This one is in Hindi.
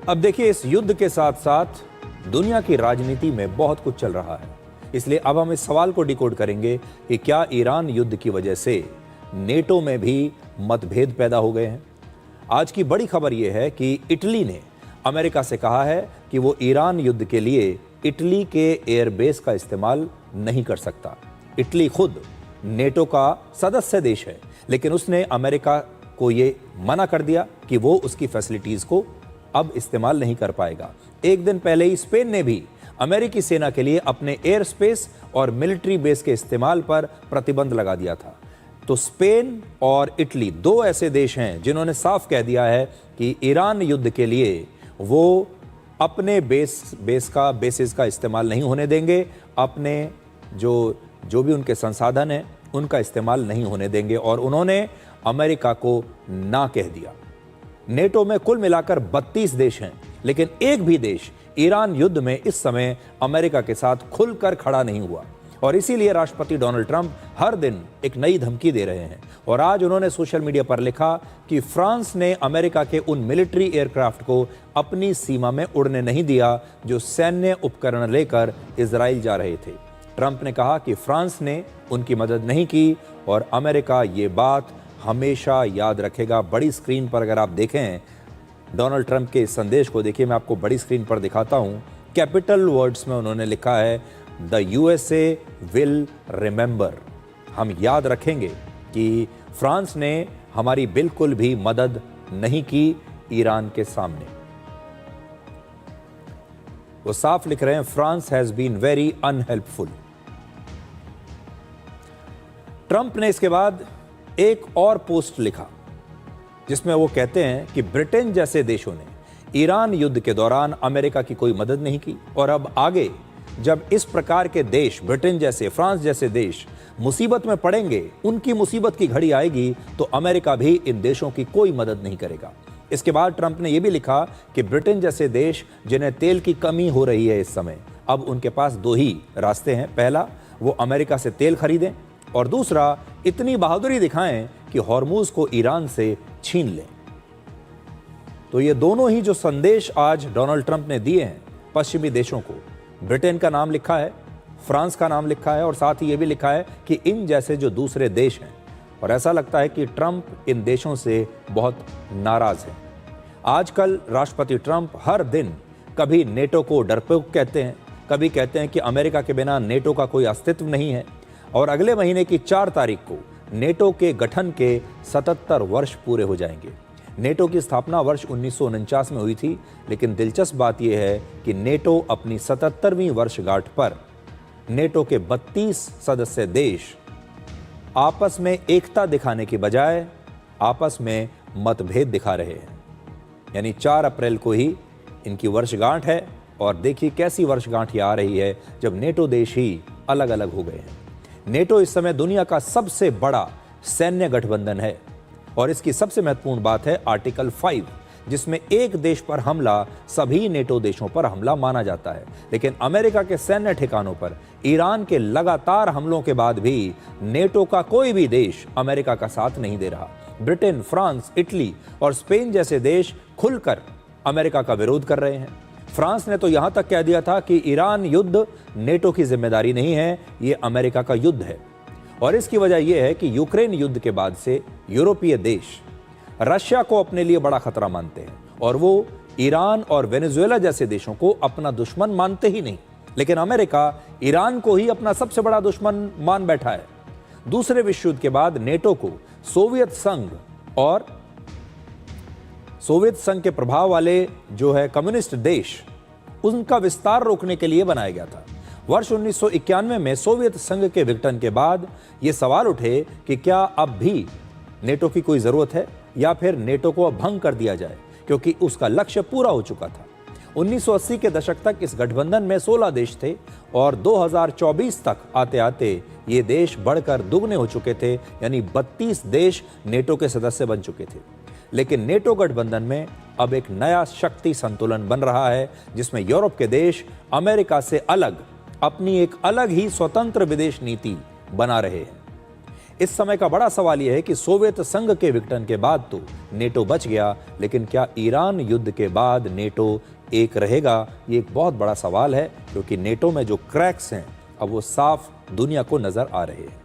अब देखिए, इस युद्ध के साथ साथ दुनिया की राजनीति में बहुत कुछ चल रहा है। इसलिए अब हम इस सवाल को डिकोड करेंगे कि क्या ईरान युद्ध की वजह से नेटो में भी मतभेद पैदा हो गए हैं। आज की बड़ी खबर यह है कि इटली ने अमेरिका से कहा है कि वो ईरान युद्ध के लिए इटली के एयरबेस का इस्तेमाल नहीं कर सकता। इटली खुद नेटो का सदस्य देश है, लेकिन उसने अमेरिका को ये मना कर दिया कि वो उसकी फैसिलिटीज को अब इस्तेमाल नहीं कर पाएगा। एक दिन पहले ही स्पेन ने भी अमेरिकी सेना के लिए अपने एयर स्पेस और मिलिट्री बेस के इस्तेमाल पर प्रतिबंध लगा दिया था। तो स्पेन और इटली दो ऐसे देश हैं जिन्होंने साफ कह दिया है कि ईरान युद्ध के लिए वो अपने बेसिस का इस्तेमाल नहीं होने देंगे, अपने जो भी उनके संसाधन हैं उनका इस्तेमाल नहीं होने देंगे, और उन्होंने अमेरिका को ना कह दिया। नेटो में कुल मिलाकर 32 देश हैं, लेकिन एक भी देश ईरान युद्ध में इस समय अमेरिका के साथ खुलकर खड़ा नहीं हुआ, और इसीलिए राष्ट्रपति डोनाल्ड ट्रंप हर दिन एक नई धमकी दे रहे हैं। और आज उन्होंने सोशल मीडिया पर लिखा कि फ्रांस ने अमेरिका के उन मिलिट्री एयरक्राफ्ट को अपनी सीमा में उड़ने नहीं दिया जो सैन्य उपकरण लेकर इजराइल जा रहे थे। ट्रंप ने कहा कि फ्रांस ने उनकी मदद नहीं की और अमेरिका ये बात हमेशा याद रखेगा। बड़ी स्क्रीन पर अगर आप देखें डोनाल्ड ट्रंप के इस संदेश को, देखिए मैं आपको बड़ी स्क्रीन पर दिखाता हूं। कैपिटल वर्ड्स में उन्होंने लिखा है, द यूएसए विल रिमेंबर। हम याद रखेंगे कि फ्रांस ने हमारी बिल्कुल भी मदद नहीं की ईरान के सामने। वो साफ लिख रहे हैं, France has been very unhelpful. Trump ने इसके बाद एक और पोस्ट लिखा जिसमें वो कहते हैं कि ब्रिटेन जैसे देशों ने ईरान युद्ध के दौरान अमेरिका की कोई मदद नहीं की, और अब आगे जब इस प्रकार के देश ब्रिटेन जैसे, फ्रांस जैसे देश मुसीबत में पड़ेंगे, उनकी मुसीबत की घड़ी आएगी तो अमेरिका भी इन देशों की कोई मदद नहीं करेगा। इसके बाद ट्रंप ने यह भी लिखा कि ब्रिटेन जैसे देश जिन्हें तेल की कमी हो रही है इस समय, अब उनके पास दो ही रास्ते हैं। पहला, वो अमेरिका से तेल खरीदें, और दूसरा, इतनी बहादुरी दिखाएं कि हॉर्मूज को ईरान से छीन लें। तो ये दोनों ही जो संदेश आज डोनाल्ड ट्रंप ने दिए हैं पश्चिमी देशों को, ब्रिटेन का नाम लिखा है, फ्रांस का नाम लिखा है, और साथ ही ये भी लिखा है कि इन जैसे जो दूसरे देश हैं, और ऐसा लगता है कि ट्रंप इन देशों से बहुत नाराज है। आजकल राष्ट्रपति ट्रंप हर दिन कभी नेटो को डरपोक कहते हैं, कभी कहते हैं कि अमेरिका के बिना नेटो का कोई अस्तित्व नहीं है, और अगले महीने की 4 तारीख को नेटो के गठन के 77 वर्ष पूरे हो जाएंगे। नेटो की स्थापना वर्ष 1949 में हुई थी, लेकिन दिलचस्प बात यह है कि नेटो अपनी 77वीं वर्षगांठ पर नेटो के 32 सदस्य देश आपस में एकता दिखाने की बजाय आपस में मतभेद दिखा रहे हैं। यानी 4 अप्रैल को ही इनकी वर्षगांठ है, और देखिए कैसी वर्षगांठ ये आ रही है जब नेटो देश ही अलग अलग हो गए हैं। नेटो इस समय दुनिया का सबसे बड़ा सैन्य गठबंधन है, और इसकी सबसे महत्वपूर्ण बात है आर्टिकल 5, जिसमें एक देश पर हमला सभी नेटो देशों पर हमला माना जाता है। लेकिन अमेरिका के सैन्य ठिकानों पर ईरान के लगातार हमलों के बाद भी नेटो का कोई भी देश अमेरिका का साथ नहीं दे रहा। ब्रिटेन, फ्रांस, इटली और स्पेन जैसे देश खुलकर अमेरिका का विरोध कर रहे हैं। फ्रांस ने तो यहां तक कह दिया था कि ईरान युद्ध नेटो की जिम्मेदारी नहीं है, ये अमेरिका का युद्ध है। और इसकी वजह यह है कि यूक्रेन युद्ध के बाद से यूरोपीय देश रशिया को अपने लिए बड़ा खतरा मानते हैं, और वो ईरान और वेनेजुएला जैसे देशों को अपना दुश्मन मानते ही नहीं। लेकिन अमेरिका ईरान को ही अपना सबसे बड़ा दुश्मन मान बैठा है। दूसरे विश्व युद्ध के बाद नेटो को सोवियत संघ के प्रभाव वाले जो है कम्युनिस्ट देश, उनका विस्तार रोकने के लिए बनाया गया था। वर्ष 1991 में सोवियत संघ के विघटन के बाद ये सवाल उठे कि क्या अब भी नेटो की कोई जरूरत है, या फिर नेटो को अब भंग कर दिया जाए, क्योंकि उसका लक्ष्य पूरा हो चुका था। 1980 के दशक तक इस गठबंधन में 16 देश थे, और 2024 तक आते आते ये देश बढ़कर दुगने हो चुके थे, यानी 32 देश नेटो के सदस्य बन चुके थे। लेकिन नेटो गठबंधन में अब एक नया शक्ति संतुलन बन रहा है, जिसमें यूरोप के देश अमेरिका से अलग अपनी एक अलग ही स्वतंत्र विदेश नीति बना रहे हैं। इस समय का बड़ा सवाल यह है कि सोवियत संघ के विघटन के बाद तो नेटो बच गया, लेकिन क्या ईरान युद्ध के बाद नेटो एक रहेगा? ये एक बहुत बड़ा सवाल है, क्योंकि नेटो में जो क्रैक्स हैं अब वो साफ दुनिया को नजर आ रहे हैं।